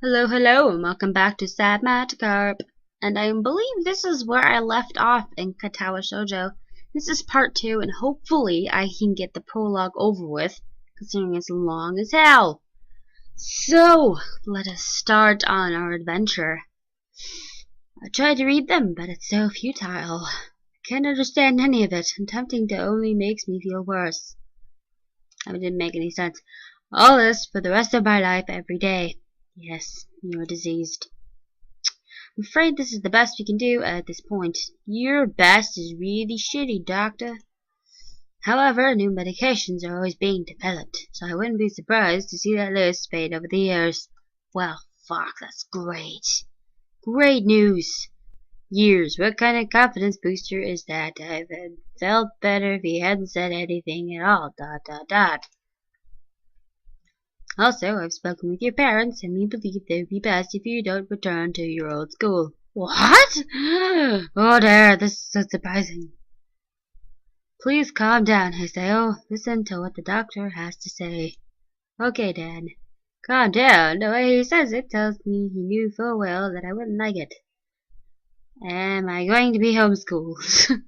Hello, hello, and welcome back to Sad Magikarp. And I believe this is where I left off in Katawa Shoujo. This is part 2, and hopefully I can get the prologue over with, considering it's long as hell. So, let us start on our adventure. I tried to read them, but it's so futile. I can't understand any of it, and tempting to only makes me feel worse. It didn't make any sense. All this for the rest of my life every day. Yes, you're diseased. I'm afraid this is the best we can do at this point. Your best is really shitty, Doctor. However, new medications are always being developed, so I wouldn't be surprised to see that list fade over the years. Well, fuck, that's great. Great news. Years, what kind of confidence booster is that? I've felt better if he hadn't said anything at all, ... Also, I've spoken with your parents, and we believe it would be best if you don't return to your old school. What? Oh dear, this is so surprising. Please calm down, Haseo. Listen to what the doctor has to say. Okay, Dad. Calm down. The way he says it tells me he knew full well that I wouldn't like it. Am I going to be homeschooled?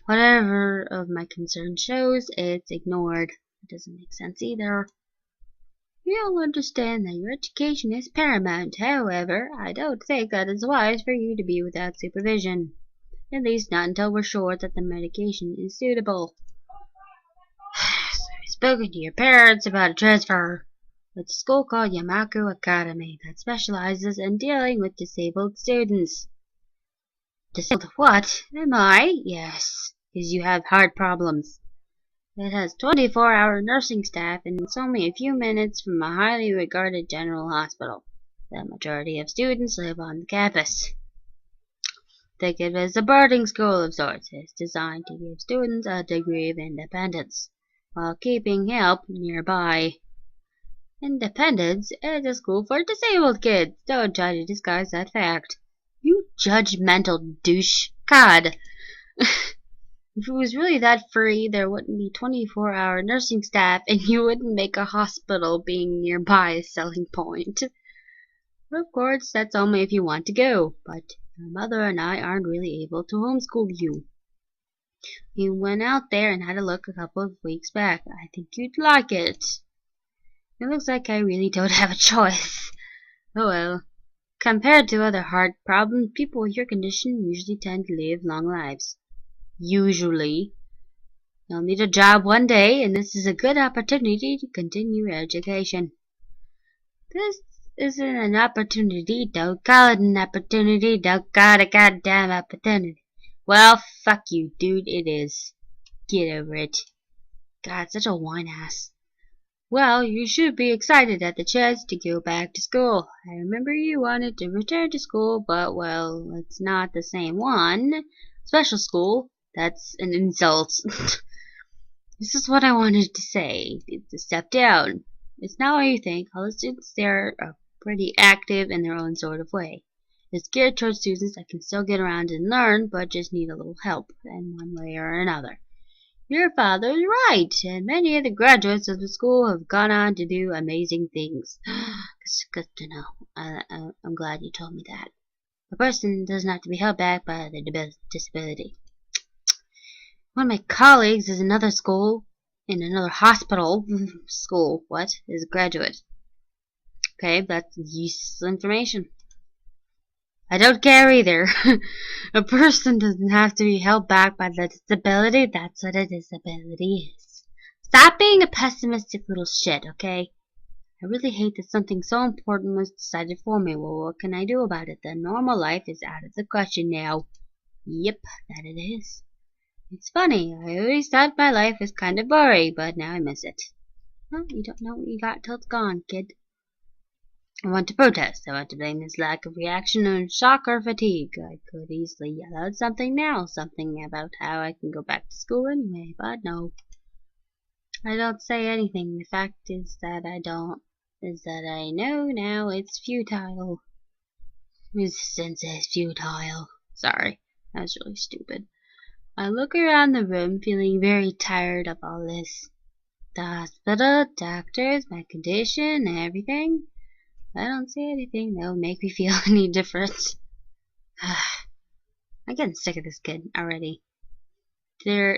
Whatever of my concern shows, it's ignored. It doesn't make sense either. You'll understand that your education is paramount. However, I don't think that it's wise for you to be without supervision. At least not until we're sure that the medication is suitable. So I've spoken to your parents about a transfer. It's a school called Yamaku Academy that specializes in dealing with disabled students. Disabled what? Am I? Yes, because you have heart problems. It has 24-hour nursing staff and it's only a few minutes from a highly regarded general hospital. The majority of students live on the campus. Think of it as a boarding school of sorts. It's designed to give students a degree of independence while keeping help nearby. Independence is a school for disabled kids. Don't try to disguise that fact. You judgmental douche. God. If it was really that free, there wouldn't be 24-hour nursing staff, and you wouldn't make a hospital being nearby a selling point. Of course, that's only if you want to go, but your mother and I aren't really able to homeschool you. We went out there and had a look a couple of weeks back. I think you'd like it. It looks like I really don't have a choice. Oh well. Compared to other heart problems, people with your condition usually tend to live long lives. Usually. You'll need a job one day, and this is a good opportunity to continue your education. This isn't an opportunity. Don't call it an opportunity. Don't call it a goddamn opportunity. Well, fuck you, dude. It is. Get over it. God, such a whine ass. Well, you should be excited at the chance to go back to school. I remember you wanted to return to school, but, well, it's not the same one. Special school. That's an insult. This is what I wanted to say. It's a step down. It's not what you think. All the students there are pretty active in their own sort of way. It's geared towards students that can still get around and learn, but just need a little help in one way or another. Your father is right, and many of the graduates of the school have gone on to do amazing things. It's good to know. I'm glad you told me that. A person doesn't have to be held back by their disability. One of my colleagues is another school, in another hospital, school, is a graduate. Okay, that's useless information. I don't care either. A person doesn't have to be held back by the disability, that's what a disability is. Stop being a pessimistic little shit, okay? I really hate that something so important was decided for me. Well, what can I do about it then? Normal life is out of the question now. Yep, that it is. It's funny, I always thought my life was kind of boring, but now I miss it. Well, you don't know what you got till it's gone, kid. I want to protest. I want to blame this lack of reaction on shock or fatigue. I could easily yell out something now, something about how I can go back to school anyway, but no. I don't say anything. The fact is that I don't. Is that I know now it's futile. Resistance is futile. Sorry, that was really stupid. I look around the room, feeling very tired of all this. The hospital, doctors, my condition, everything. I don't see anything that will make me feel any different. I'm getting sick of this kid already. There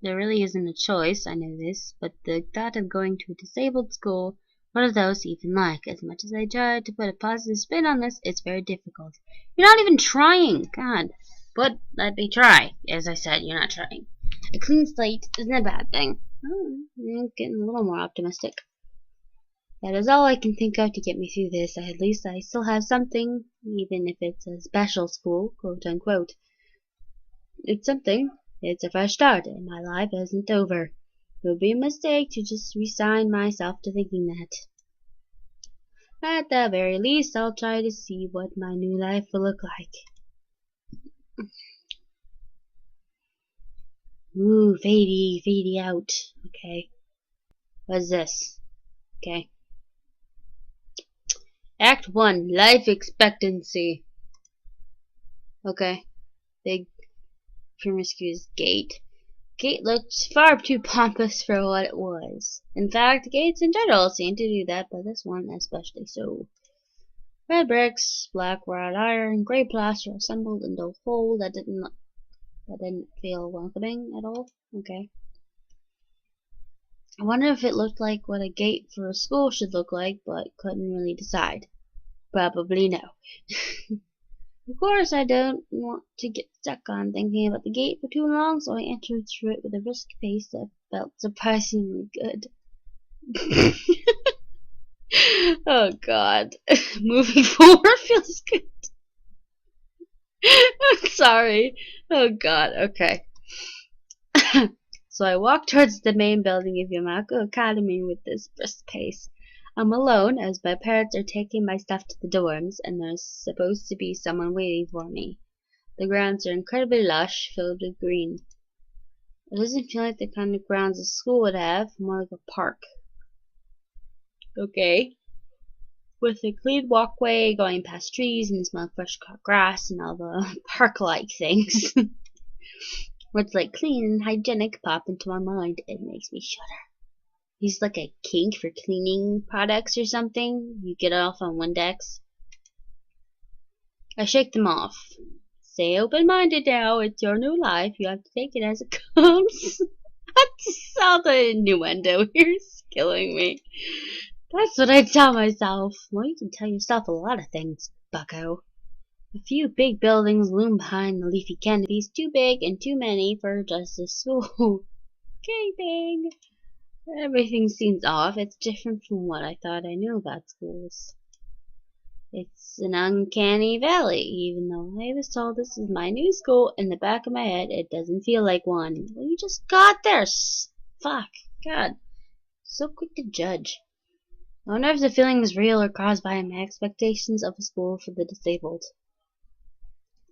really isn't a choice, I know this, but the thought of going to a disabled school, what are those even like? As much as I try to put a positive spin on this, it's very difficult. You're not even trying, God. But let me try. As I said, you're not trying. A clean slate isn't a bad thing. Oh, I'm getting a little more optimistic. That is all I can think of to get me through this. At least I still have something, even if it's a special school, quote unquote. It's something. It's a fresh start, and my life isn't over. It would be a mistake to just resign myself to thinking that. At the very least, I'll try to see what my new life will look like. Ooh, fadey out. Okay. What's this? Okay. Act 1, Life Expectancy. Okay. Big promiscuous gate. Gate looked far too pompous for what it was. In fact, gates in general seem to do that, but this one especially so. Red bricks, black wrought iron, gray plaster assembled into a hole that didn't feel welcoming at all. Okay. I wonder if it looked like what a gate for a school should look like, but couldn't really decide. Probably no. Of course, I don't want to get stuck on thinking about the gate for too long, so I entered through it with a brisk pace that felt surprisingly good. Oh God. Moving forward feels good. I'm sorry. Oh God, okay. So I walked towards the main building of Yamako Academy with this brisk pace. I'm alone, as my parents are taking my stuff to the dorms, and there's supposed to be someone waiting for me. The grounds are incredibly lush, filled with green. It doesn't feel like the kind of grounds a school would have, more like a park. Okay. With a clean walkway going past trees and the smell of fresh cut grass and all the park-like things. What's like clean and hygienic pop into my mind. It makes me shudder. He's like a kink for cleaning products or something. You get it off on Windex. I shake them off. Stay open-minded now. It's your new life. You have to take it as it comes. That's all the innuendo here is killing me. That's what I tell myself. Well, you can tell yourself a lot of things, bucko. A few big buildings loom behind the leafy canopies, too big and too many for just a school. Okay, big. Everything seems off. It's different from what I thought I knew about schools. It's an uncanny valley. Even though I was told this is my new school, in the back of my head, it doesn't feel like one. Well, you just got there. Fuck. God. So quick to judge. I wonder if the feeling is real or caused by my expectations of a school for the disabled.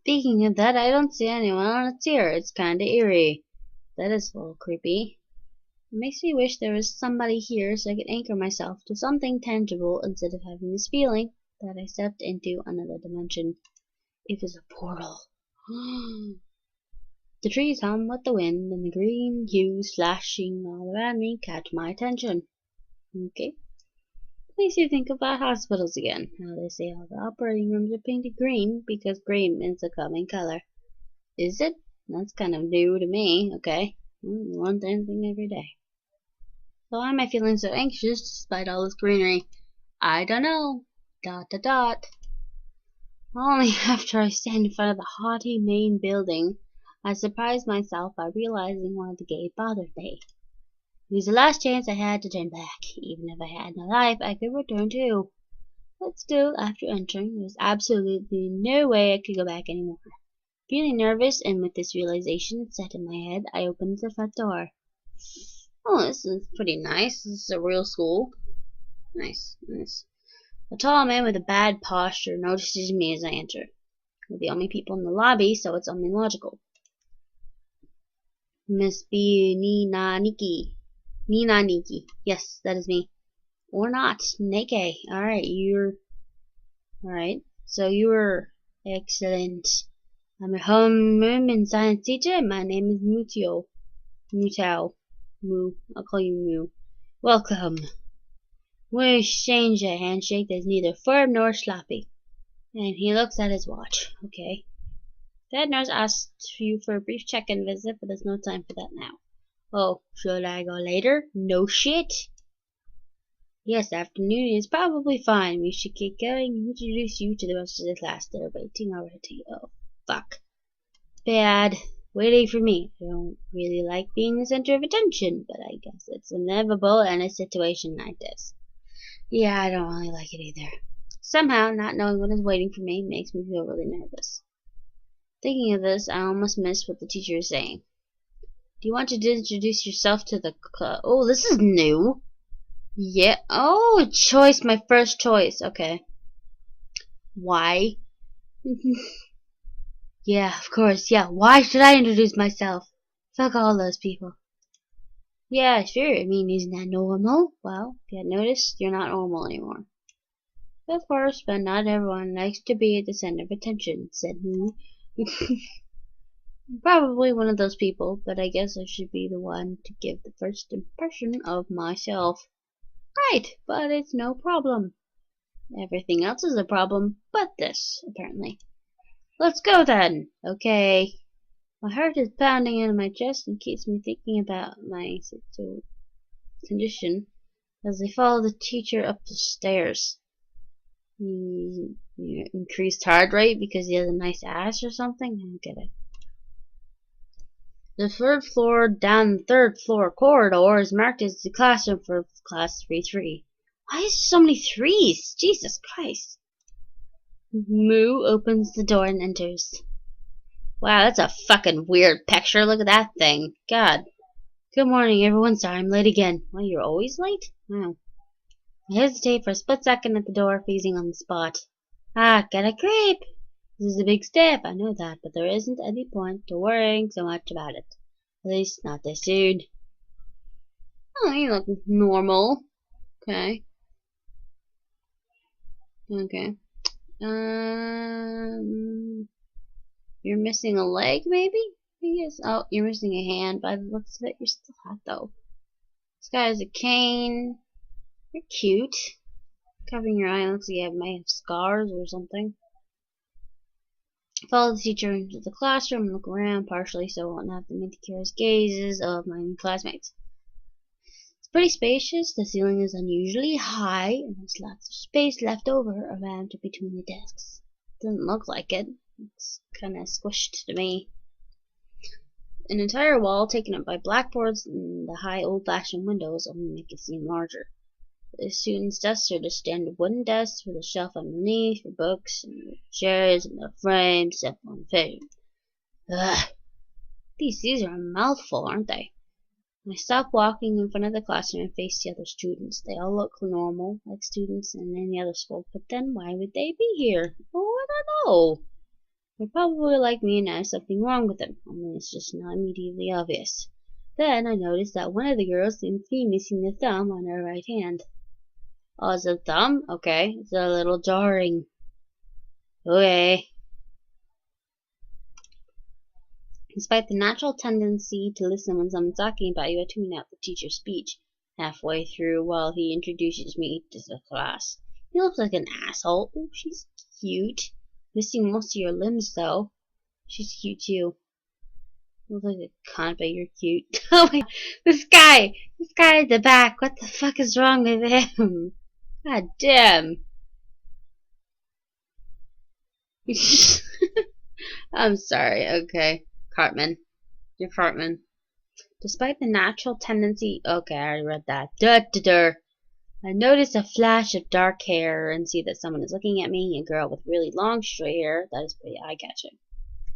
Speaking of that, I don't see anyone on its here. It's kinda eerie. That is a little creepy. It makes me wish there was somebody here so I could anchor myself to something tangible instead of having this feeling that I stepped into another dimension. It was a portal. The trees hum with the wind, and the green hues flashing all around me catch my attention. Okay. Makes you think about hospitals again. How they say all the operating rooms are painted green because green is a common color. Is it? That's kind of new to me. Okay. Learn anything every day. So why am I feeling so anxious despite all this greenery? I don't know. ... Only after I stand in front of the haughty main building, I surprise myself by realizing why the gate bothered me. It was the last chance I had to turn back. Even if I had no life, I could return to. But still, after entering, there was absolutely no way I could go back anymore. Feeling nervous, and with this realization set in my head, I opened the front door. Oh, this is pretty nice. This is a real school. Nice, nice. A tall man with a bad posture notices me as I enter. We're the only people in the lobby, so it's only logical. Miss B. Nina Niki. Yes, that is me. Or not. Neke. Alright. So you're excellent. I'm a homeroom and science teacher. My name is Mutao. Mu. I'll call you Mu. Welcome. We exchange a handshake that's neither firm nor sloppy. And he looks at his watch. Okay. That nurse asked you for a brief check-in visit, but there's no time for that now. Oh, should I go later? No shit. Yes, afternoon is probably fine. We should get going and introduce you to the rest of the class. They're waiting already. Oh, fuck. Bad. Waiting for me. I don't really like being the center of attention, but I guess it's inevitable in a situation like this. Yeah, I don't really like it either. Somehow, not knowing what is waiting for me makes me feel really nervous. Thinking of this, I almost missed what the teacher is saying. Do you want to introduce yourself to the class? Oh, this is new. Yeah. Oh, choice. My first choice. Okay. Why? Yeah, of course. Yeah. Why should I introduce myself? Fuck all those people. Yeah, sure. I mean, isn't that normal? Well, if you had noticed, you're not normal anymore. Of course, but not everyone likes to be at the center of attention, said Moo. Probably one of those people, but I guess I should be the one to give the first impression of myself. Right, but it's no problem. Everything else is a problem, but this, apparently. Let's go then. Okay. My heart is pounding in my chest and keeps me thinking about my condition as I follow the teacher up the stairs. Increased heart rate because he has a nice ass or something? I don't get it. The third floor down the third floor corridor is marked as the classroom for class 3-3. Why is there so many threes? Jesus Christ. Moo opens the door and enters. Wow, that's a fucking weird picture. Look at that thing. God. Good morning, everyone. Sorry I'm late again. Well, you're always late? Wow. I hesitate for a split second at the door, freezing on the spot. Ah, get a creep. This is a big step, I know that, but there isn't any point to worrying so much about it. At least not this soon. Oh, you look normal. Okay. Okay. You're missing a leg, maybe? I guess. Oh, you're missing a hand. By the looks of it, you're still hot, though. This guy has a cane. You're cute. Covering your eye looks like you might have scars or something. Follow the teacher into the classroom and look around, partially so I won't have to meet the curious gazes of my new classmates. It's pretty spacious. The ceiling is unusually high, and there's lots of space left over around between the desks. Doesn't look like it. It's kind of squished to me. An entire wall taken up by blackboards and the high old-fashioned windows only make it seem larger. The students' desks are just standard wooden desks with a shelf underneath for books and chairs and a frame set on vision. Ugh. These are a mouthful, aren't they? I stop walking in front of the classroom and face the other students. They all look normal, like students in any other school, but then why would they be here? Oh, I don't know. They're probably like me and there's something wrong with them, only it's just not immediately obvious. Then I noticed that one of the girls seemed to be missing the thumb on her right hand. Oh, it's a thumb? Okay, it's a little jarring. Okay. Despite the natural tendency to listen when someone's talking about you, I tune out the teacher's speech halfway through while he introduces me to the class. He looks like an asshole. Oh, she's cute. Missing most of your limbs, though. She's cute, too. You look like a cunt, but you're cute. Oh my god, this guy at the back, what the fuck is wrong with him? God damn. I'm sorry, okay. Cartman. You're Cartman. Despite the natural tendency. Okay, I already read that. I notice a flash of dark hair and see that someone is looking at me, a girl with really long straight hair. That is pretty eye-catching.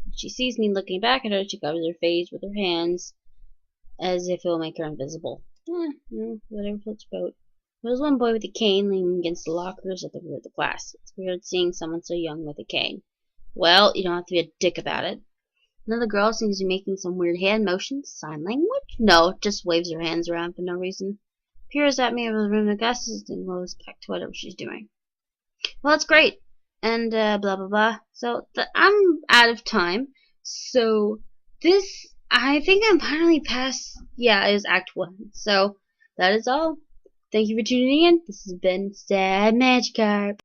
When she sees me looking back at her, she covers her face with her hands as if it will make her invisible. Whatever floats your boat. There was one boy with a cane leaning against the lockers at the rear of the class. It's weird seeing someone so young with a cane. Well, you don't have to be a dick about it. Another girl seems to be making some weird hand motions. Sign language? No, just waves her hands around for no reason. Peers at me with rim of glasses and goes back to whatever she's doing. Well, it's great. And blah blah blah. So I'm out of time. So I think I'm finally past. Yeah, it was Act 1. So that is all. Thank you for tuning in. This has been Sad Magikarp.